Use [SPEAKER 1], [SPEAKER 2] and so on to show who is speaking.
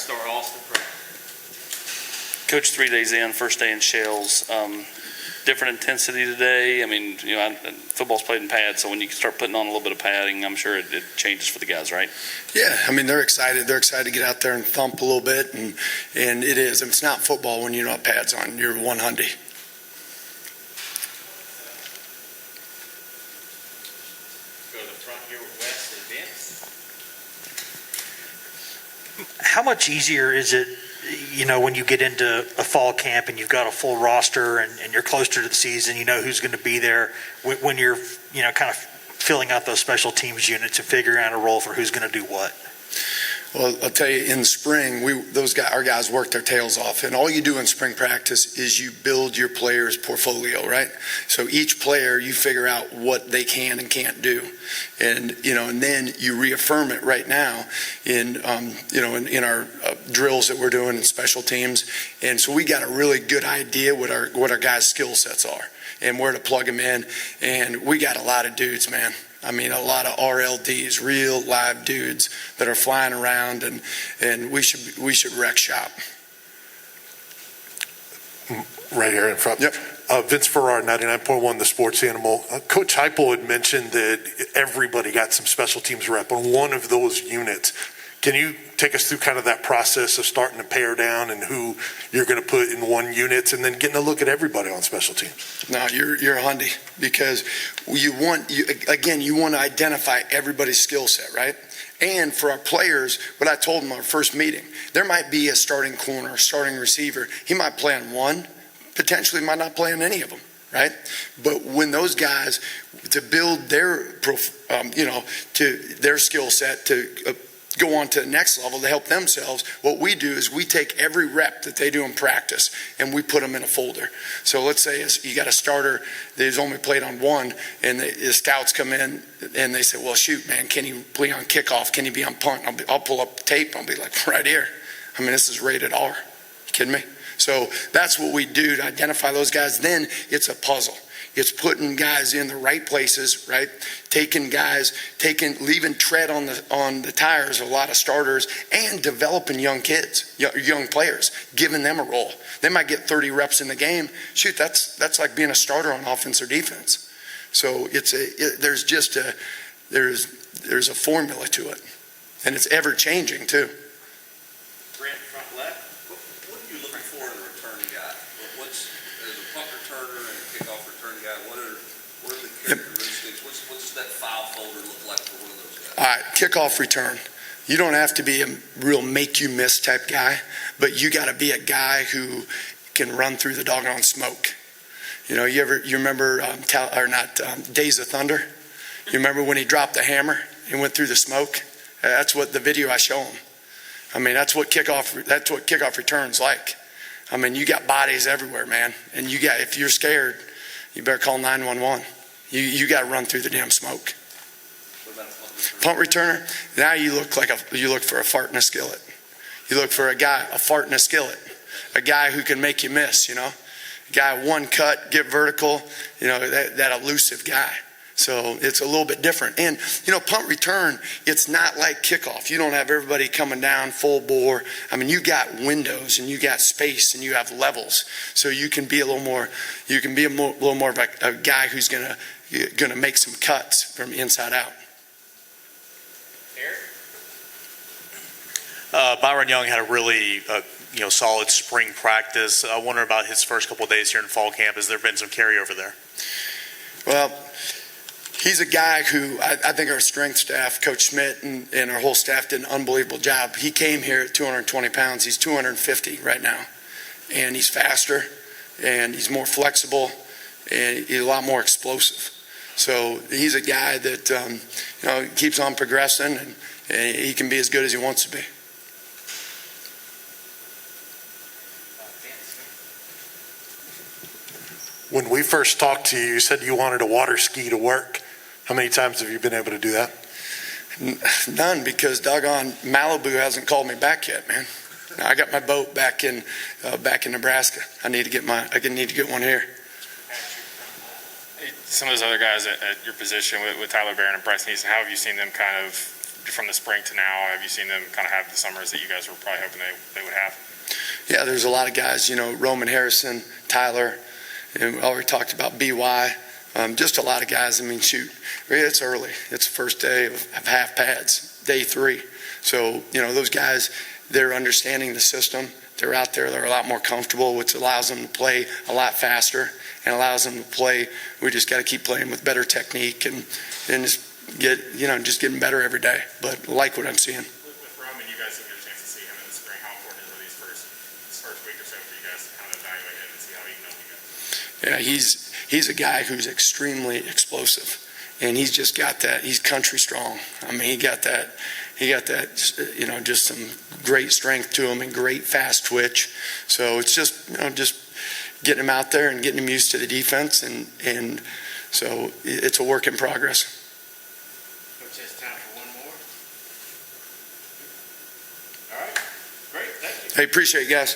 [SPEAKER 1] Start Austin practice.
[SPEAKER 2] Coach, 3 days in, first day in shells. Different intensity today. I mean, football's played in pads, so when you start putting on a little bit of padding, I'm sure it changes for the guys, right?
[SPEAKER 3] Yeah, I mean, they're excited. They're excited to get out there and thump a little bit, and it is. It's not football when you don't have pads on. You're 100.
[SPEAKER 1] Go to the front here with Wes and Vince.
[SPEAKER 4] How much easier is it, when you get into a fall camp and you've got a full roster and you're closer to the season, you know who's going to be there, when you're, kind of filling out those special teams units and figuring out a role for who's going to do what?
[SPEAKER 3] Well, I'll tell you, in the spring, our guys work their tails off, and all you do in spring practice is you build your players' portfolio, right? So each player, you figure out what they can and can't do, and then you reaffirm it right now in our drills that we're doing in special teams, and so we got a really good idea what our guys' skill sets are and where to plug them in, and we got a lot of dudes, man. I mean, a lot of RLDs, real live dudes that are flying around, and we should wreck shop.
[SPEAKER 5] Right here in front.
[SPEAKER 3] Yep.
[SPEAKER 5] Vince Farrar, 99.1, the sports animal. Coach Heupel had mentioned that everybody got some special teams rep on one of those units. Can you take us through kind of that process of starting to pare down and who you're going to put in one unit and then getting a look at everybody on special teams?
[SPEAKER 3] No, you're a hundy, because you want to identify everybody's skill set, right? And for our players, what I told them our first meeting, there might be a starting corner, starting receiver. He might play on one, potentially might not play on any of them, right? But when those guys, to build their, to their skill set to go on to the next level to help themselves, what we do is we take every rep that they do in practice and we put them in a folder. So let's say you got a starter that's only played on one, and the scouts come in and they say, well, shoot, man, can he play on kickoff? Can he be on punt? I'll pull up the tape. I'll be like, right here. I mean, this is rated R. You kidding me? So that's what we do to identify those guys. Then it's a puzzle. It's putting guys in the right places, right? Leaving tread on the tires of a lot of starters, and developing young kids, young players, giving them a role. They might get 30 reps in the game. Shoot, that's like being a starter on offense or defense. So there's a formula to it, and it's ever changing too.
[SPEAKER 1] Brent, front left. What are you looking for in a return guy? What's as a punt returner and a kickoff return guy? What are the characteristics? What's that file folder look like for one of those guys?
[SPEAKER 3] All right, kickoff return. You don't have to be a real make-you-miss type guy, but you got to be a guy who can run through the doggone smoke. You remember Days of Thunder? You remember when he dropped the hammer and went through the smoke? That's what the video I show him. I mean, that's what kickoff return's like. I mean, you got bodies everywhere, man, and if you're scared, you better call 911. You got to run through the damn smoke. Punt returner, now you look for a fart in a skillet. You look for a fart in a skillet, a guy who can make you miss, a guy one cut, get vertical, that elusive guy. So it's a little bit different. And, punt return, it's not like kickoff. You don't have everybody coming down full bore. I mean, you got windows and you got space and you have levels. So you can be a little more of a guy who's going to make some cuts from inside out.
[SPEAKER 6] Byron Young had a really solid spring practice. I wonder about his first couple of days here in fall camp. Has there been some carryover there?
[SPEAKER 3] Well, he's a guy who I think our strength staff, Coach Schmidt and our whole staff did an unbelievable job. He came here at 220 pounds. He's 250 right now. And he's faster, and he's more flexible, and he's a lot more explosive. So he's a guy that keeps on progressing, and he can be as good as he wants to be.
[SPEAKER 5] When we first talked to you, you said you wanted a water ski to work. How many times have you been able to do that?
[SPEAKER 3] None, because doggone Malibu hasn't called me back yet, man. I got my boat back in Nebraska. I need to get one here.
[SPEAKER 1] Some of those other guys at your position with Tyler Barron and Bryce Neeson, how have you seen them kind of
[SPEAKER 7] from the spring to now? Have you seen them kind of have the summers that you guys were probably hoping they would have?
[SPEAKER 3] Yeah, there's a lot of guys, Roman Harrison, Tyler, and we already talked about BY. Just a lot of guys. I mean, shoot, it's early. It's the first day of half pads, day 3. So, those guys, they're understanding the system. They're out there. They're a lot more comfortable, which allows them to play a lot faster and allows them to play. We just got to keep playing with better technique and just getting better every day. But I like what I'm seeing.
[SPEAKER 7] With Roman, you guys will get a chance to see him in the spring. How important is it this first week or so for you guys to kind of evaluate him and see how he can help you guys?
[SPEAKER 3] Yeah, he's a guy who's extremely explosive, and he's just got that. He's country strong. I mean, he got that. Just some great strength to him and great fast twitch. So it's just getting him out there and getting him used to the defense, and so it's a work in progress.
[SPEAKER 8] Coach, has time for one more. All right, great, thank you.
[SPEAKER 3] Hey, appreciate you guys.